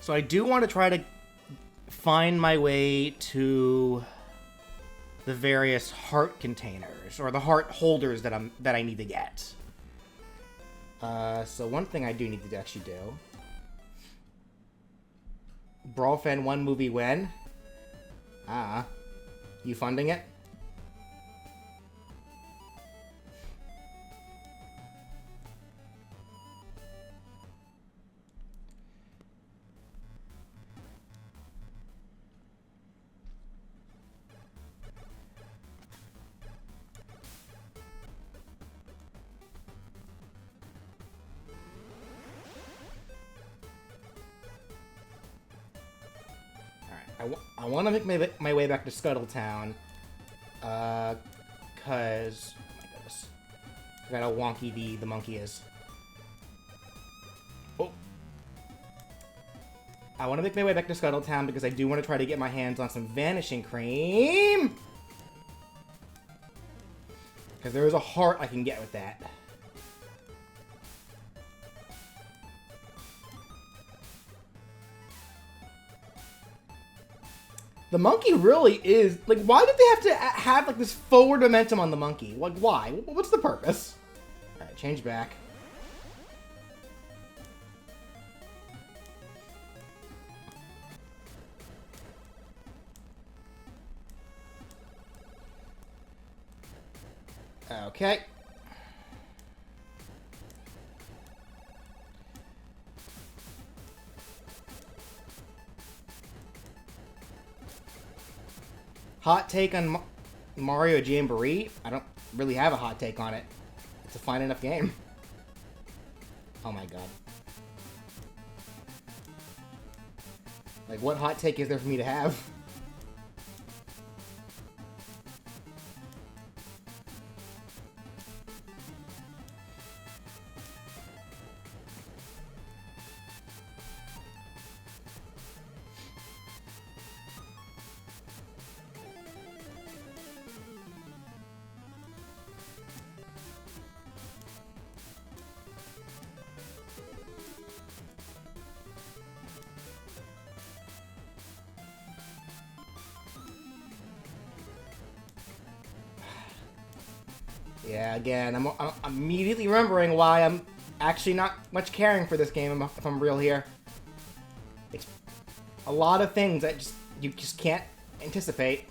So I do want to try to find my way to the various heart containers, or the heart holders that I need to get. So one thing I do need to actually do. Brawl Fan 1 movie when? You funding it? I want to make my way back to Scuttletown, cause, oh my goodness, I forgot how wonky the monkey is. Oh, I want to make my way back to Scuttletown because I do want to try to get my hands on some Vanishing Cream, because there is a heart I can get with that. The monkey really is... Like, why did they have to have, like, this forward momentum on the monkey? Like, why? What's the purpose? Alright, change back. Okay. Hot take on Mario Jamboree? I don't really have a hot take on it. It's a fine enough game. Oh my god. Like, what hot take is there for me to have? Yeah, again, I'm immediately remembering why I'm actually not much caring for this game, if I'm real here. It's a lot of things that you just can't anticipate.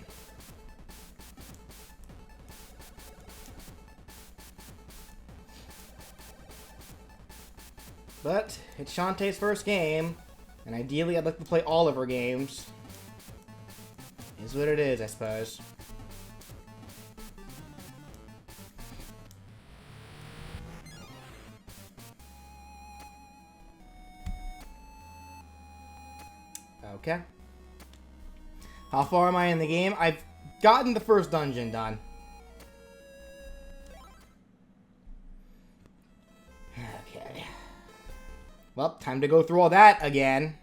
But it's Shantae's first game, and ideally I'd like to play all of her games. Is what it is, I suppose. Okay. How far am I in the game? I've gotten the first dungeon done. Okay. Well, time to go through all that again.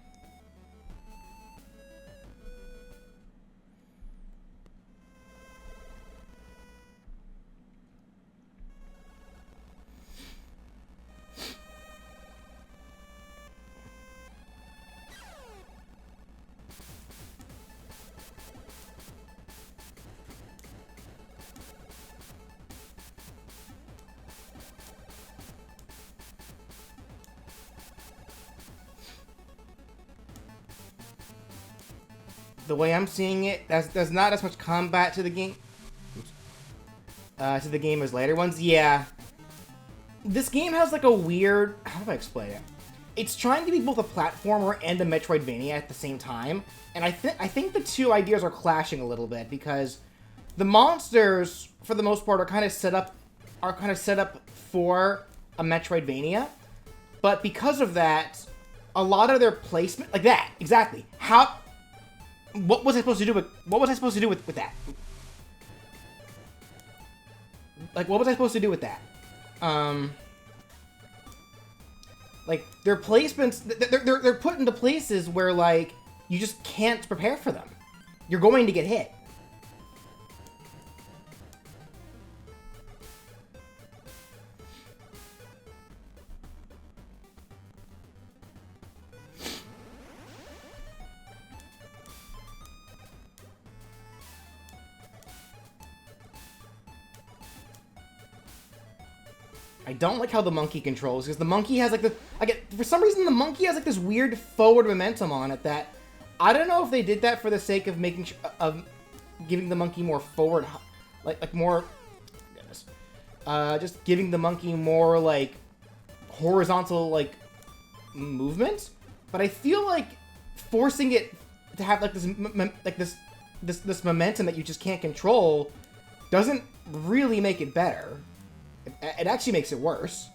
The way I'm seeing it, there's not as much combat to the game. To the game as later ones. Yeah. This game has like a weird... How do I explain it? It's trying to be both a platformer and a Metroidvania at the same time. And I think the two ideas are clashing a little bit because the monsters, for the most part, are kind of set up for a Metroidvania. But because of that, a lot of their placement... Like that, exactly. What was I supposed to do with that? Like, what was I supposed to do with that? Like, their placements, they're put into places where, like, you just can't prepare for them. You're going to get hit. I don't like how the monkey controls, because the monkey has, like, for some reason, the monkey has, like, this weird forward momentum on it that, I don't know if they did that for the sake of making, giving the monkey more forward, like more, goodness, just giving the monkey more, like, horizontal, like, movement, but I feel like forcing it to have, like, this momentum that you just can't control doesn't really make it better. It actually makes it worse.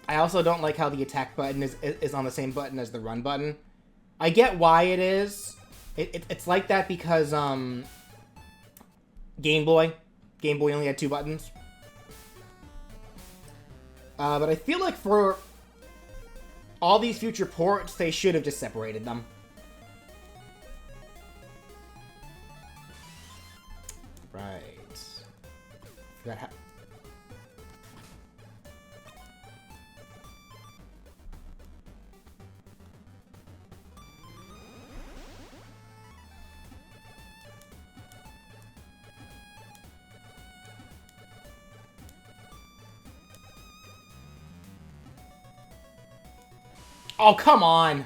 I also don't like how the attack button is on the same button as the run button. I get why it is. It's like that because Game Boy only had 2 buttons. But I feel like for all these future ports, they should have just separated them. Right. Forgot how... Oh, come on!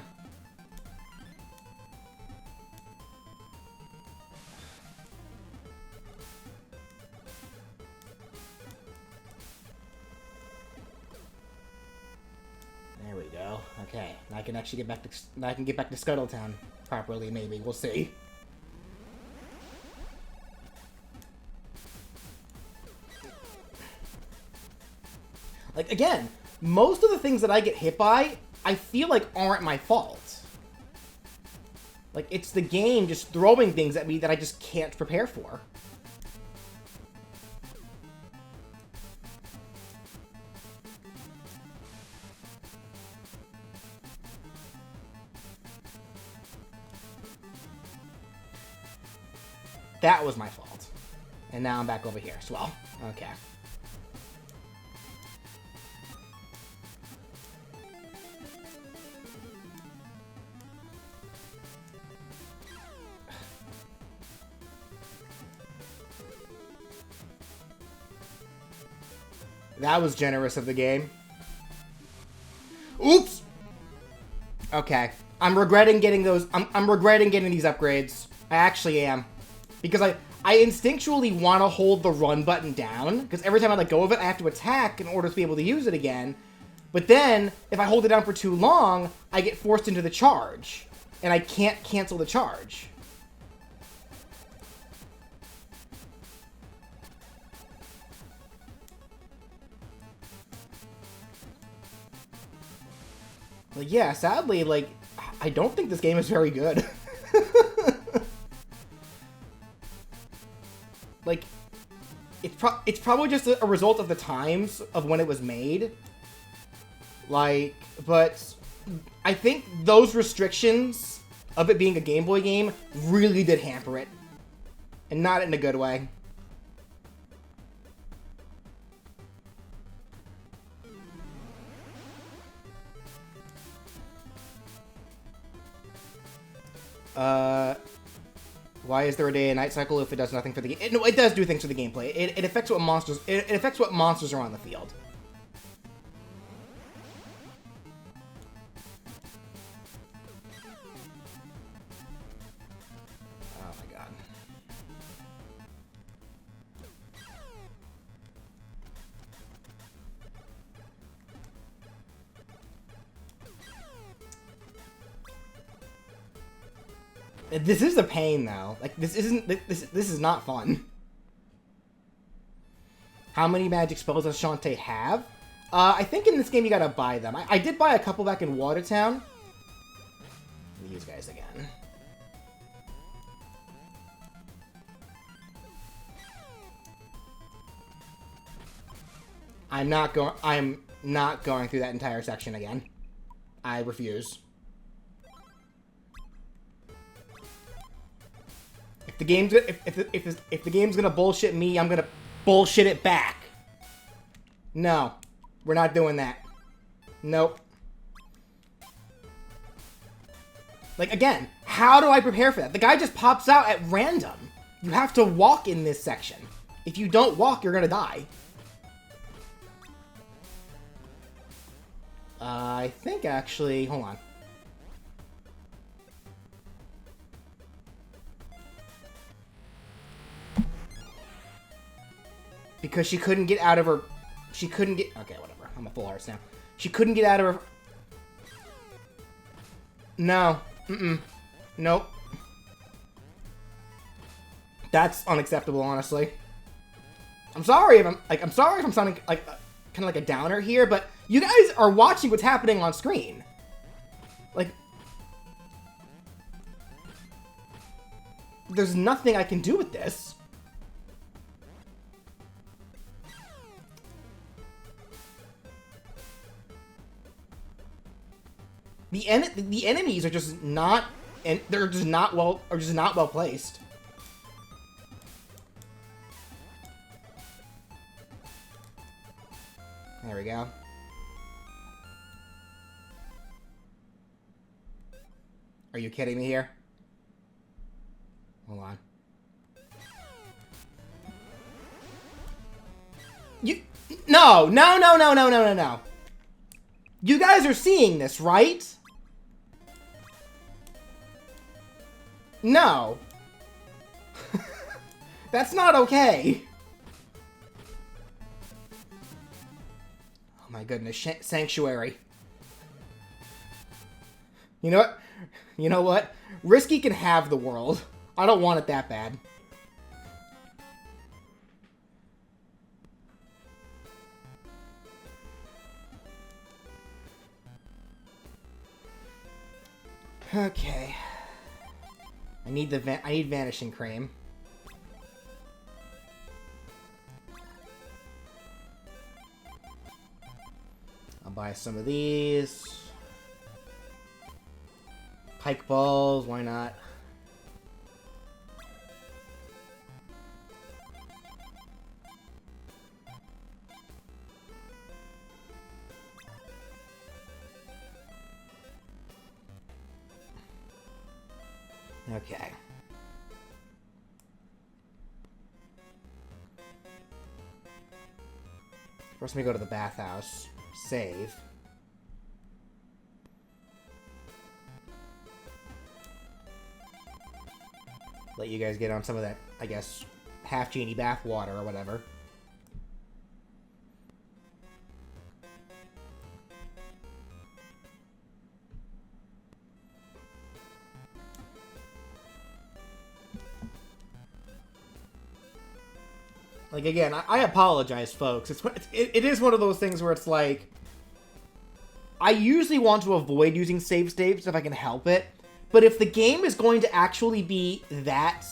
There we go. Okay, now I can actually get back to Scuttletown properly. Maybe we'll see. Like again, most of the things that I get hit by, I feel like aren't my fault. Like it's the game just throwing things at me that I just can't prepare for. That was my fault. And now I'm back over here as well. Okay. That was generous of the game. Oops! Okay. I'm regretting getting those... I'm regretting getting these upgrades. I actually am. Because I instinctually want to hold the run button down, because every time I let go of it, I have to attack in order to be able to use it again. But then, if I hold it down for too long, I get forced into the charge, and I can't cancel the charge. Like, yeah, sadly, like, I don't think this game is very good. Like, it's probably just a result of the times of when it was made. Like, but I think those restrictions of it being a Game Boy game really did hamper it. And not in a good way. Why is there a day and night cycle if it does nothing for the game? No, it does do things for the gameplay. It affects what monsters. It affects what monsters are on the field. Oh my god. This is a pain, though. Like, this is not fun. How many magic spells does Shantae have? I think in this game you gotta buy them. I did buy a couple back in Watertown. These guys again. I'm not going through that entire section again. I refuse. If the game's gonna bullshit me, I'm gonna bullshit it back. No, we're not doing that. Nope. Like, again, how do I prepare for that? The guy just pops out at random. You have to walk in this section. If you don't walk, you're gonna die. I think, actually... Hold on. Because she couldn't get out of her... She couldn't get... Okay, whatever. I'm a full arts now. She couldn't get out of her... No. Nope. That's unacceptable, honestly. I'm sorry if I'm sorry if I'm sounding like kind of like a downer here, but you guys are watching what's happening on screen. Like, there's nothing I can do with this. The enemies are just not, and they're just not well placed. There we go. Are you kidding me here? Hold on. No. You guys are seeing this, right? No. That's not okay. Oh my goodness, Sanctuary. You know what? You know what? Risky can have the world. I don't want it that bad. Okay. I need vanishing cream. I'll buy some of these. Pike balls, why not? Okay. First, let me go to the bathhouse. Save. Let you guys get on some of that, I guess, Half-Genie bath water or whatever. Like, again, I apologize, folks. It is one of those things where it's like, I usually want to avoid using save states if I can help it. But if the game is going to actually be that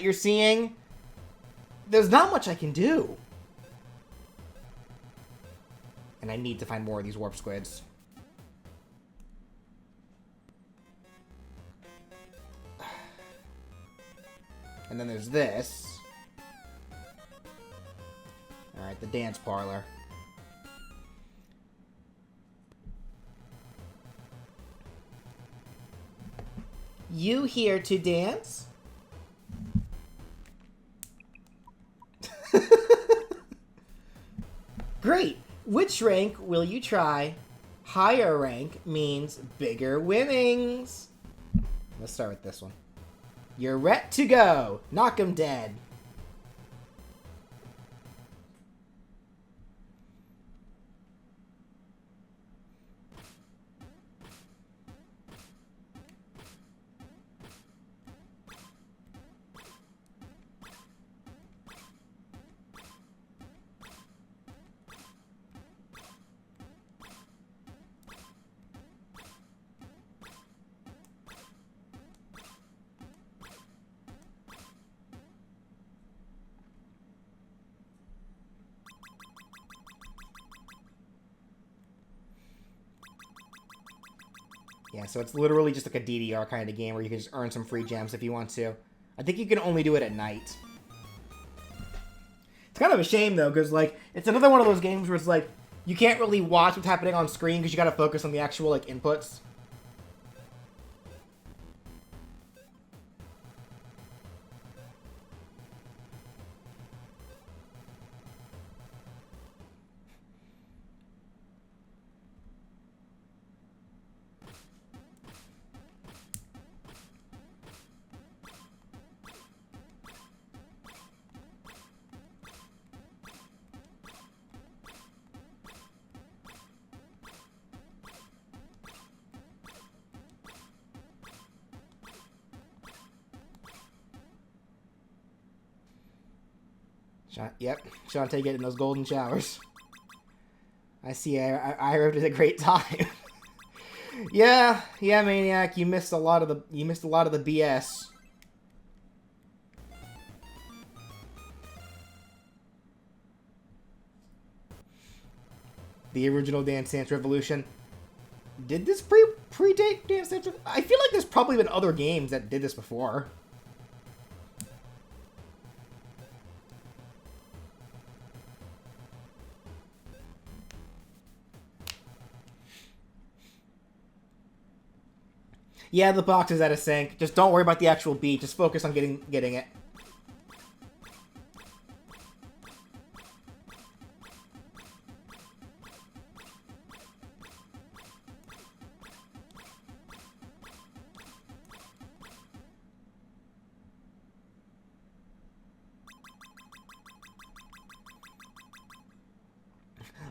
you're seeing, there's not much I can do. And I need to find more of these warp squids. And then there's this. Alright, the dance parlor. You here to dance? Great! Which rank will you try? Higher rank means bigger winnings. Let's start with this one. You're ready to go. Knock 'em dead. Yeah, so it's literally just like a DDR kind of game where you can just earn some free gems if you want to. I think you can only do it at night. It's kind of a shame, though, because, like, it's another one of those games where it's like, you can't really watch what's happening on screen because you gotta focus on the actual, like, inputs. Yep, Shantae getting those golden showers. I see. I arrived at a great time. yeah, Maniac. You missed a lot of the BS. The original Dance Dance Revolution. Did this predate Dance Dance? I feel like there's probably been other games that did this before. Yeah, the box is out of sync. Just don't worry about the actual beat. Just focus on getting it.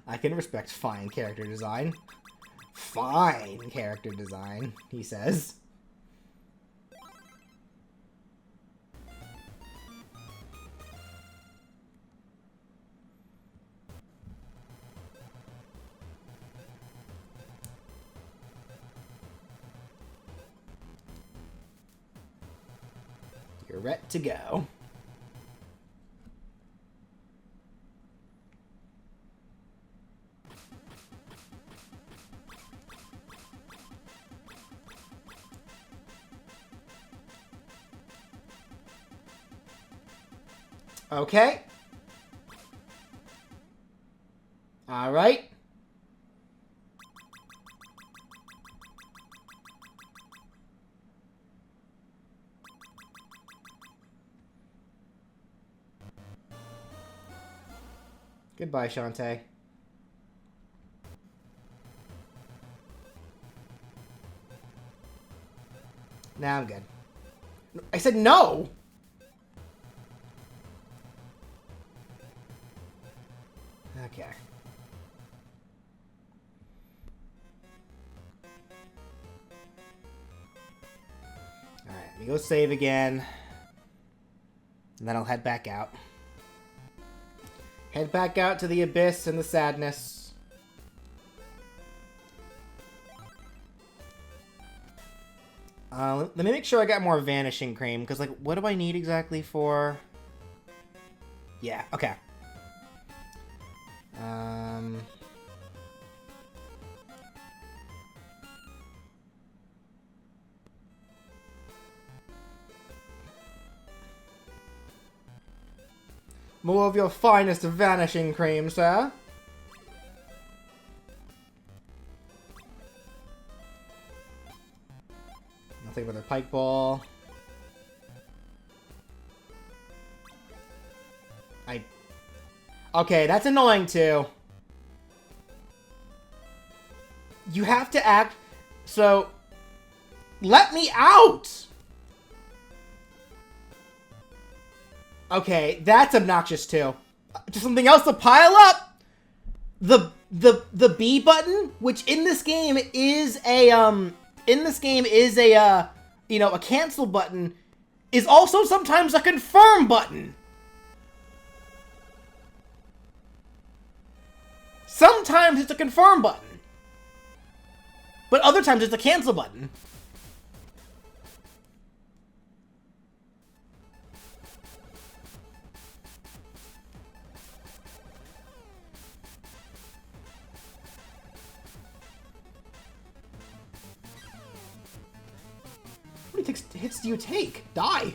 I can respect fine character design. Fine character design, he says. You're ready to go. Okay. All right. Goodbye, Shantae. Nah, I'm good. I said no! Okay. Alright, we go save again. And then I'll head back out. Head back out to the abyss and the sadness. Let me make sure I got more vanishing cream, because, like, what do I need exactly for... Yeah, okay. More of your finest vanishing cream, sir. Nothing but a pike ball. Okay, that's annoying too. You have to act... So... Let me out! Okay, that's obnoxious too. Just something else to pile up! The B button, which in this game is a, you know, a cancel button, is also sometimes a confirm button. Sometimes it's a confirm button. But other times it's a cancel button. How many hits do you take? Die.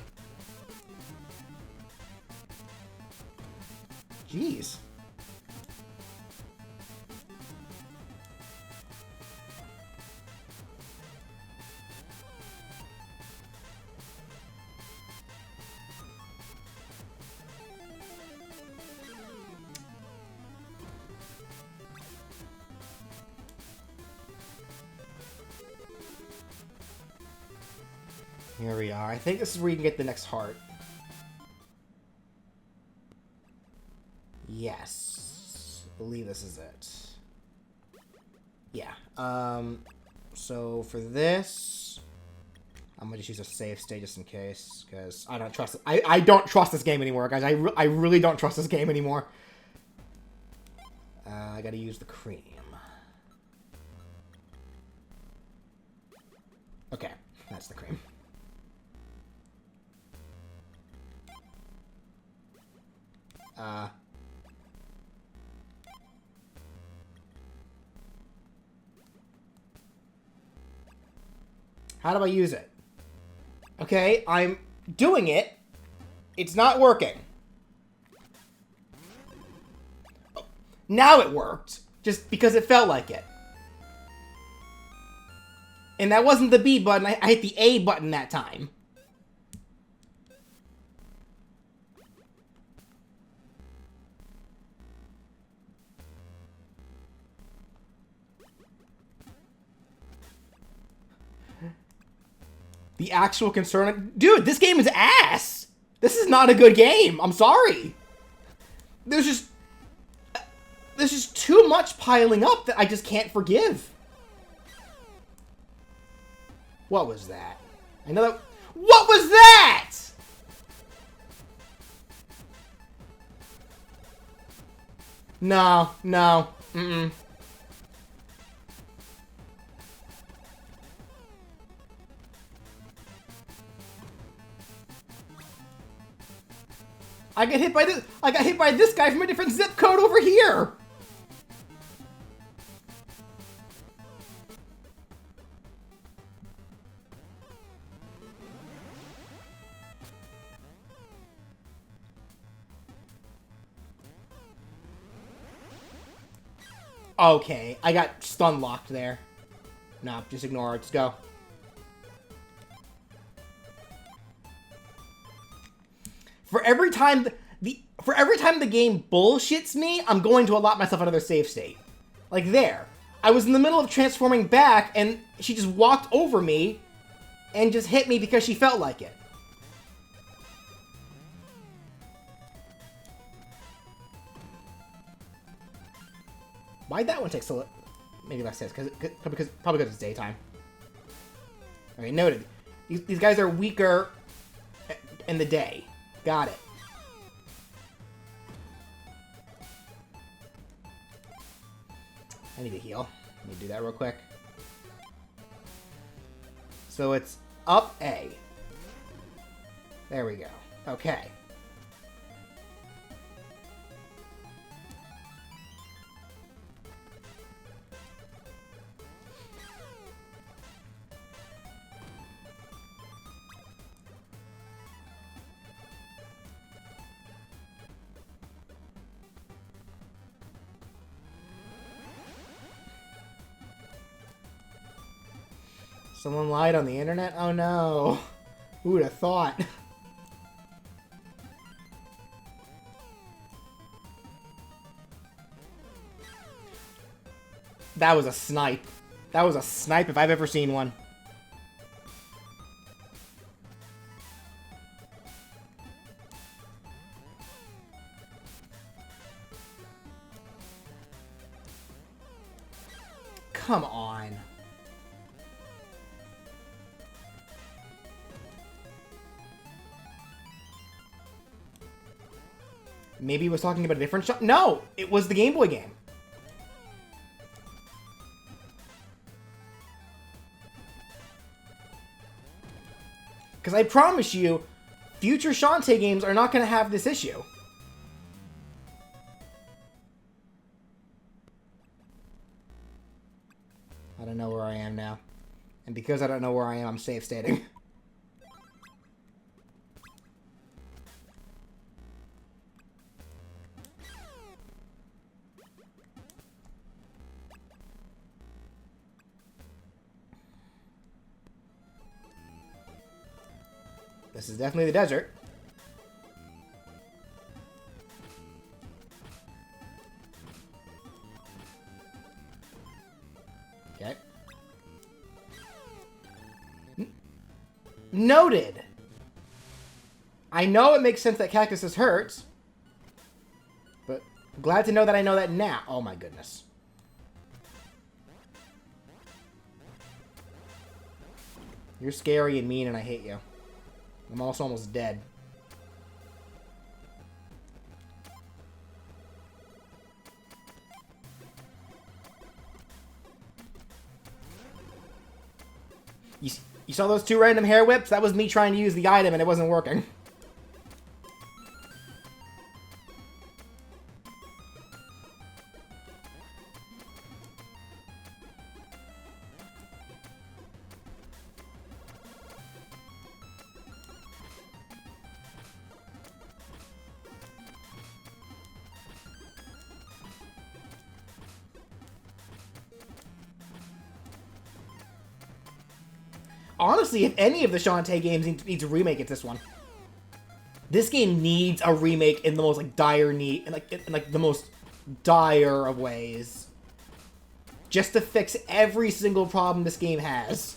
Here we are. I think this is where you can get the next heart. Yes. I believe this is it. Yeah. So for this, I'm gonna just use a save state just in case, because I don't trust it. I don't trust this game anymore, guys. I really don't trust this game anymore. I gotta use the cream. Okay, that's the cream. How do I use it? Okay, I'm doing it. It's not working. Oh, now it worked. Just because it felt like it. And that wasn't the B button. I hit the A button that time. The actual concern... Dude, this game is ass! This is not a good game. I'm sorry. There's just too much piling up that I just can't forgive. What was that? I know that... What was that?! No. Mm-mm. I got hit by this guy from a different zip code over here. Okay, I got stun locked there. No, just ignore it. Just go. For every time the game bullshits me, I'm going to allot myself another save state. Like there. I was in the middle of transforming back, and she just walked over me and just hit me because she felt like it. Why'd that one take so... Maybe less sense, probably because it's daytime. Alright, noted. These guys are weaker in the day. Got it. I need to heal. Let me do that real quick. So it's up A. There we go. Okay. Someone lied on the internet? Oh no. Who would have thought? That was a snipe. That was a snipe if I've ever seen one. Come on. Maybe he was talking about a different shot. No! It was the Game Boy game. Because I promise you, future Shantae games are not going to have this issue. I don't know where I am now. And because I don't know where I am, I'm safe stating. This is definitely the desert. Okay. Noted. I know it makes sense that cactuses hurt, but glad to know that I know that now. Oh my goodness. You're scary and mean and I hate you. I'm also almost dead. You saw those 2 random hair whips? That was me trying to use the item and it wasn't working. Honestly, if any of the Shantae games needs a remake, it's this one. This game needs a remake in the most like dire need, in the most dire of ways, just to fix every single problem this game has.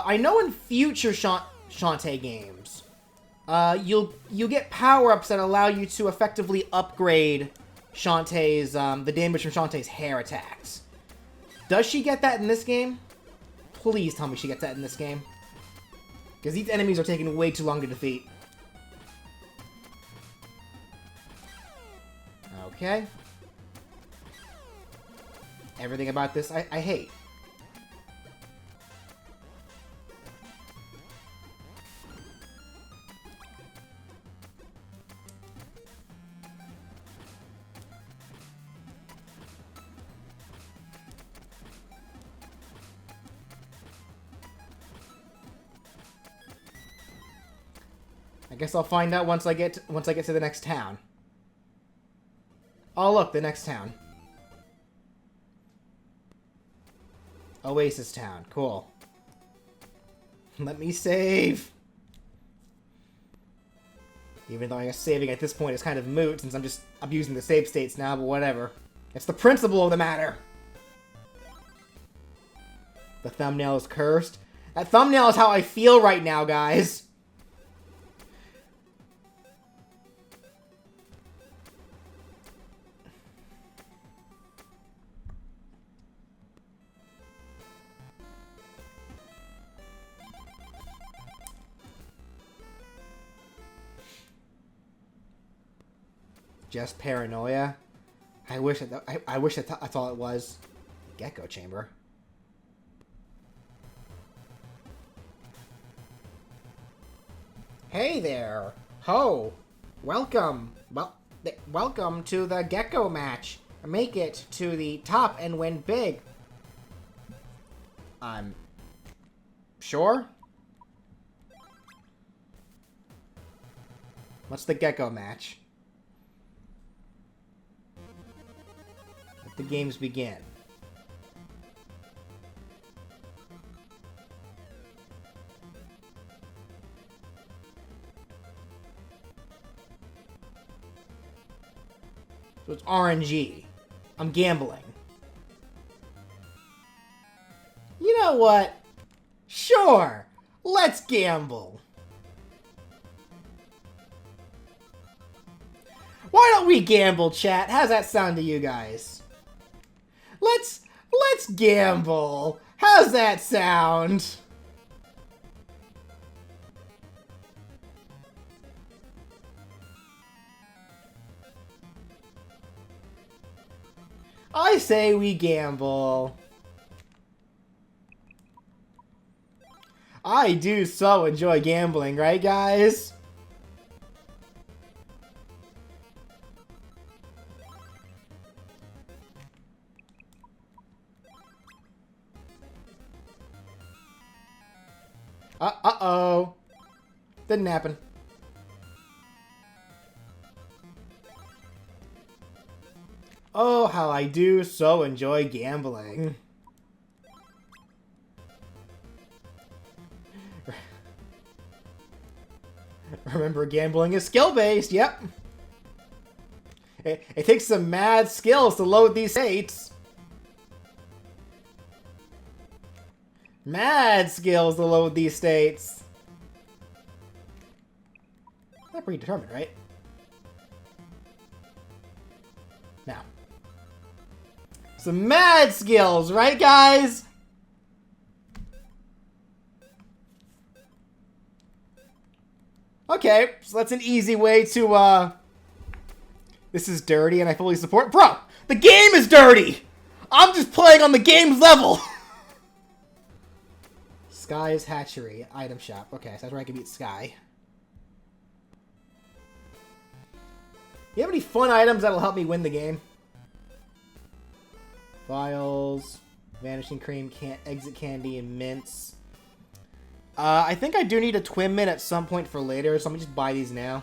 I know in future Shantae games, you'll get power-ups that allow you to effectively upgrade Shantae's, the damage from Shantae's hair attacks. Does she get that in this game? Please tell me she gets that in this game. Because these enemies are taking way too long to defeat. Okay. Everything about this I hate. I guess I'll find out once I get to the next town. Oh look, the next town. Oasis Town. Cool. Let me save. Even though I guess saving at this point is kind of moot since I'm just abusing the save states now, but whatever. It's the principle of the matter. The thumbnail is cursed. That thumbnail is how I feel right now, guys. Just paranoia. I wish that's all it was. Gecko chamber. Hey there, ho! Welcome. Welcome to the Gecko match. Make it to the top and win big. I'm sure. What's the Gecko match? The games begin. So it's RNG. I'm gambling. You know what? Sure. Let's gamble. Why don't we gamble, chat? How's that sound to you guys? Let's gamble. How's that sound? I say we gamble. I do so enjoy gambling, right guys? Uh-oh. Didn't happen. Oh, how I do so enjoy gambling. Remember, gambling is skill-based, yep. It takes some mad skills to load these states. Mad skills to load these states. Not predetermined, right? Now. Some mad skills, right, guys? Okay, so that's an easy way to, This is dirty and I fully support... Bro! The game is dirty! I'm just playing on the game's level! Sky's Hatchery. Item shop. Okay, so that's where I can beat Sky. You have any fun items that'll help me win the game? Vials, Vanishing Cream, Exit Candy, and Mints. I think I do need a Twin Mint at some point for later, so let me just buy these now.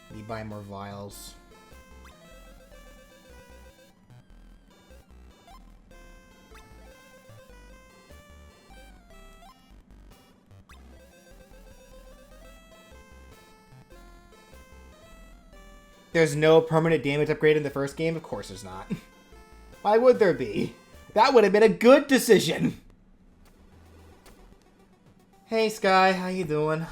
Let me buy more vials. There's no permanent damage upgrade in the first game? Of course there's not. Why would there be? That would have been a good decision! Hey Sky, how you doing?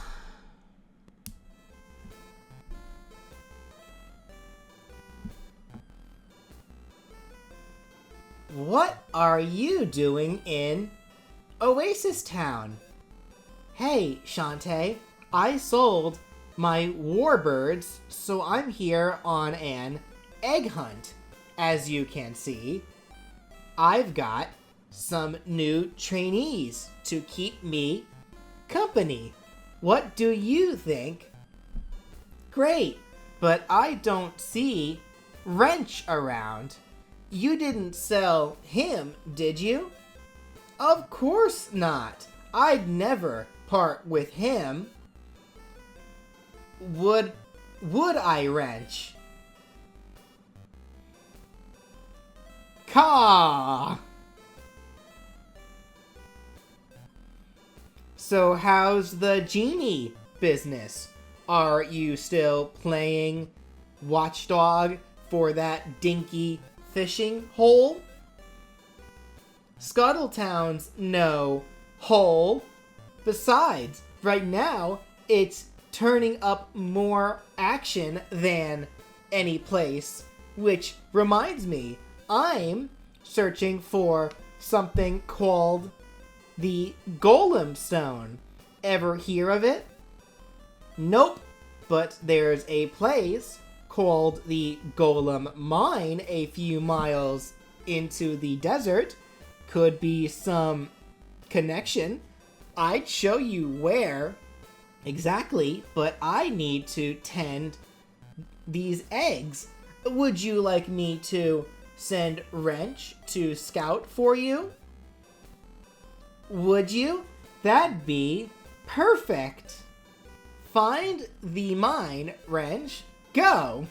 What are you doing in Oasis Town? Hey, Shantae, I sold my warbirds, so I'm here on an egg hunt. As you can see, I've got some new trainees to keep me company. What do you think? Great, but I don't see Wrench around. You didn't sell him, did you? Of course not. I'd never part with him. Would I, Wrench? Caw! So how's the genie business? Are you still playing Watchdog for that dinky fishing hole? Scuttletown's no hole. Besides, right now, it's turning up more action than any place. Which reminds me, I'm searching for something called the Golem Stone. Ever hear of it? Nope, but there's a place called the Golem Mine a few miles into the desert. Could be some connection. I'd show you where exactly, but I need to tend these eggs. Would you like me to send Wrench to scout for you? Would you? That'd be perfect. Find the mine, Wrench. Go!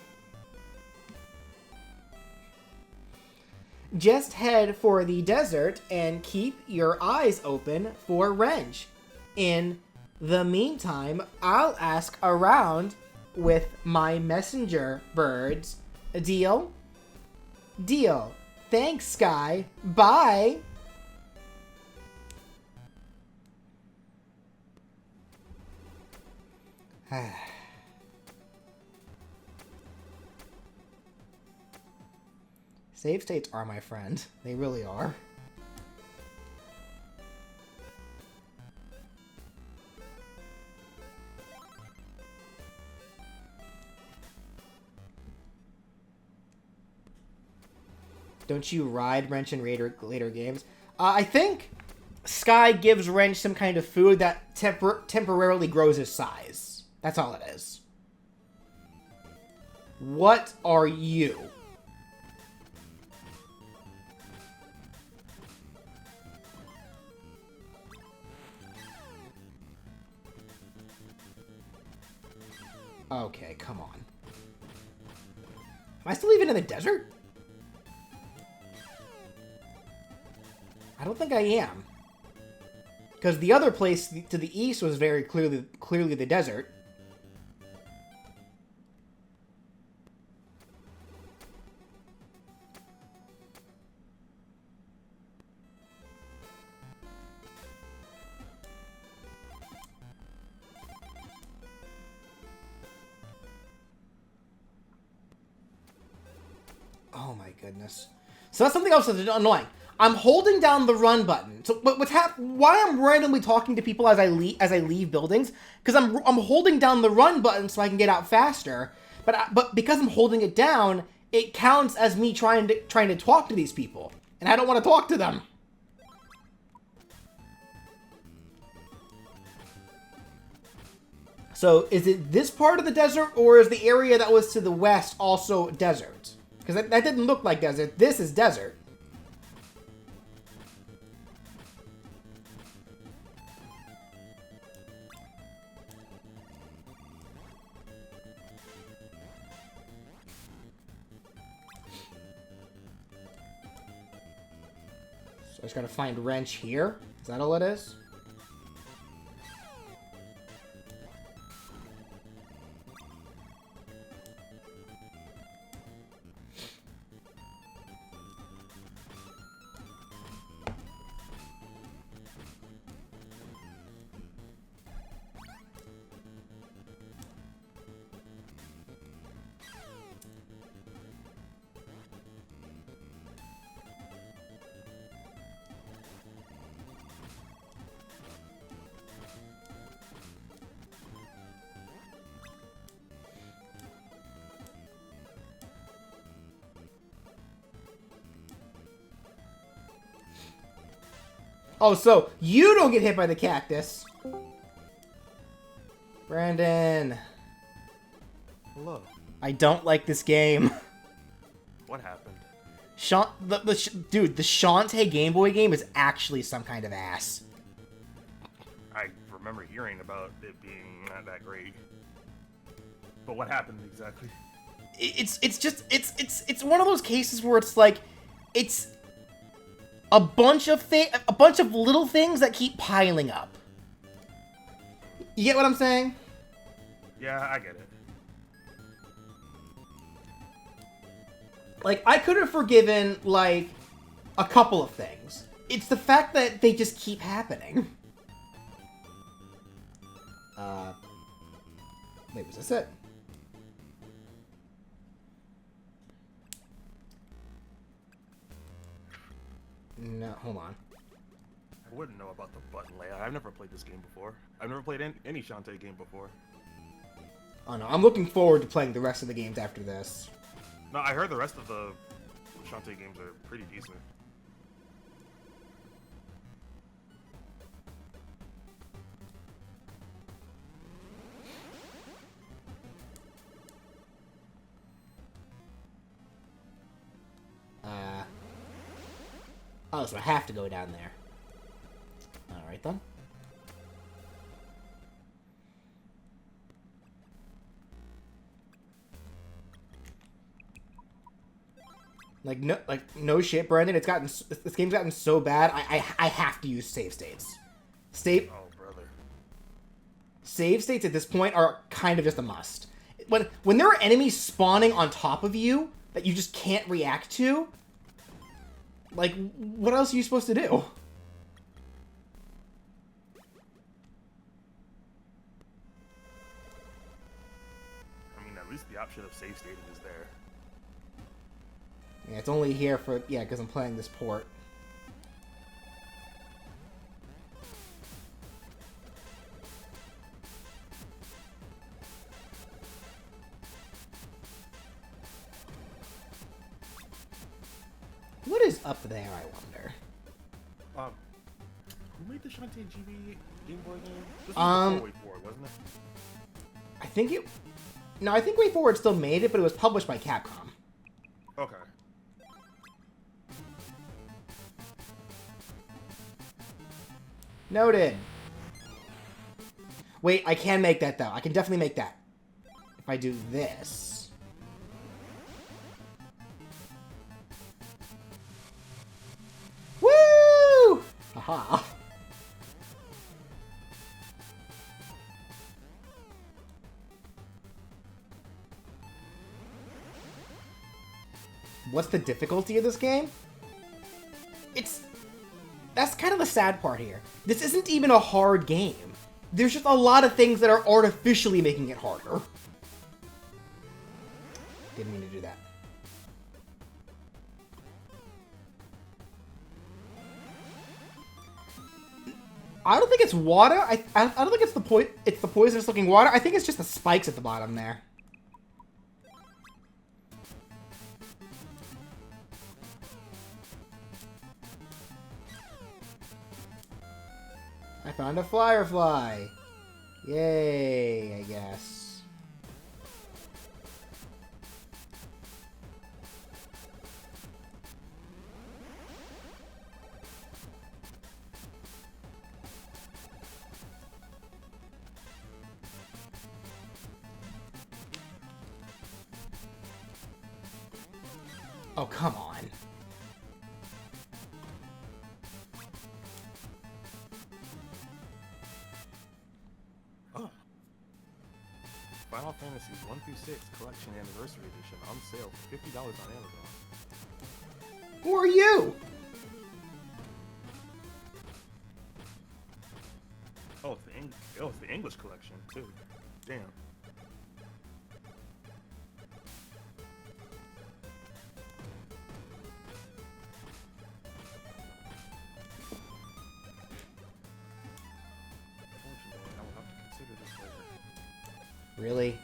Just head for the desert and keep your eyes open for Wrench. In the meantime, I'll ask around with my messenger birds. Deal? Deal. Thanks, Sky. Bye! Save states are my friend. They really are. Don't you ride Wrench in later games? I think Sky gives Wrench some kind of food that temporarily grows his size. That's all it is. What are you? Am I still even in the desert? I don't think I am. Because the other place to the east was very clearly the desert. Oh my goodness. So that's something else that's annoying. I'm holding down the run button. So why I'm randomly talking to people as I leave buildings? Because I'm holding down the run button so I can get out faster. But because I'm holding it down, it counts as me trying to talk to these people, and I don't want to talk to them. So is it this part of the desert, or is the area that was to the west also desert? Because that didn't look like desert. This is desert. So I just gotta find wrench here. Is that all it is? Oh, so you don't get hit by the cactus. Brandon. Hello. I don't like this game. What happened? Dude, the Shantae Gameboy game is actually some kind of ass. I remember hearing about it being not that great. But what happened exactly? It's one of those cases where it's like, it's a bunch of little things that keep piling up. You get what I'm saying? Yeah, I get it. Like, I could have forgiven, like, a couple of things. It's the fact that they just keep happening. Wait, was this it? No, hold on. I wouldn't know about the button layout. I've never played this game before. I've never played any Shantae game before. Oh no, I'm looking forward to playing the rest of the games after this. No, I heard the rest of the Shantae games are pretty decent. Oh, so I have to go down there. Alright then. Like no shit, Brandon. This game's gotten so bad. I have to use save states. Oh, brother. Save states at this point are kind of just a must. When there are enemies spawning on top of you that you just can't react to, like, what else are you supposed to do? I mean, at least the option of save stating is there. Yeah, it's only here for, yeah, because I'm playing this port. What is up there, I wonder? Who made the Shantae Game Boy game? This was before Way Forward, wasn't it? I think it... No, I think Way Forward still made it, but it was published by Capcom. Okay. Noted. Wait, I can make that, though. I can definitely make that. If I do this... Haha. What's the difficulty of this game? That's kind of the sad part here. This isn't even a hard game. There's just a lot of things that are artificially making it harder. Didn't mean to do that. I don't think it's water. I don't think it's the poisonous looking water. I think it's just the spikes at the bottom there. I found a firefly. Yay, I guess. Oh, come on. Final Fantasy 1 through 6 Collection Anniversary Edition on sale for $50 on Amazon. Who are you? Oh, it's the English collection too. Damn. Unfortunately, I will have to consider this later. Really?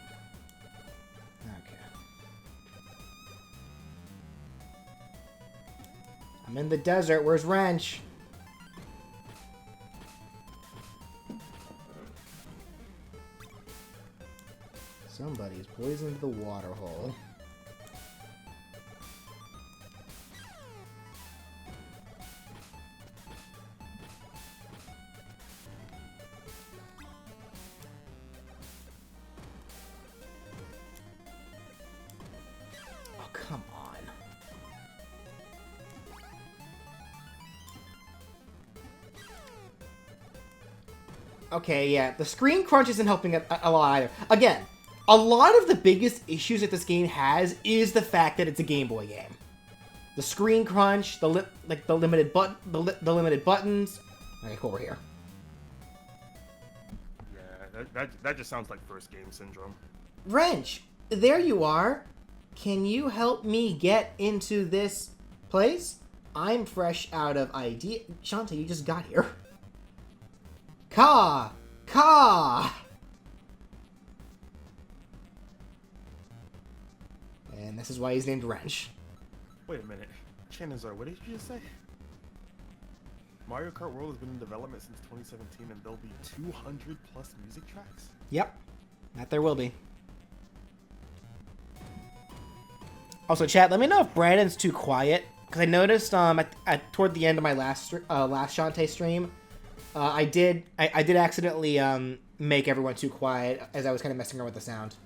Okay. I'm in the desert. Where's Wrench? Somebody's poisoned the water hole. Oh, come on. Okay, yeah, the screen crunch isn't helping a lot either. Again, a lot of the biggest issues that this game has is the fact that it's a Game Boy game. The screen crunch, the limited buttons. Okay, cool, we're here. Yeah, that just sounds like first game syndrome. Wrench, there you are. Can you help me get into this place? I'm fresh out of idea. Shantae, you just got here. Ka! And this is why he's named Wrench. Wait a minute. Chanazar, what did you just say? Mario Kart World has been in development since 2017 and there'll be 200 plus music tracks? Yep. That there will be. Also, chat, let me know if Brandon's too quiet. Because I noticed toward the end of my last Shantae stream, I did accidentally make everyone too quiet as I was kind of messing around with the sound.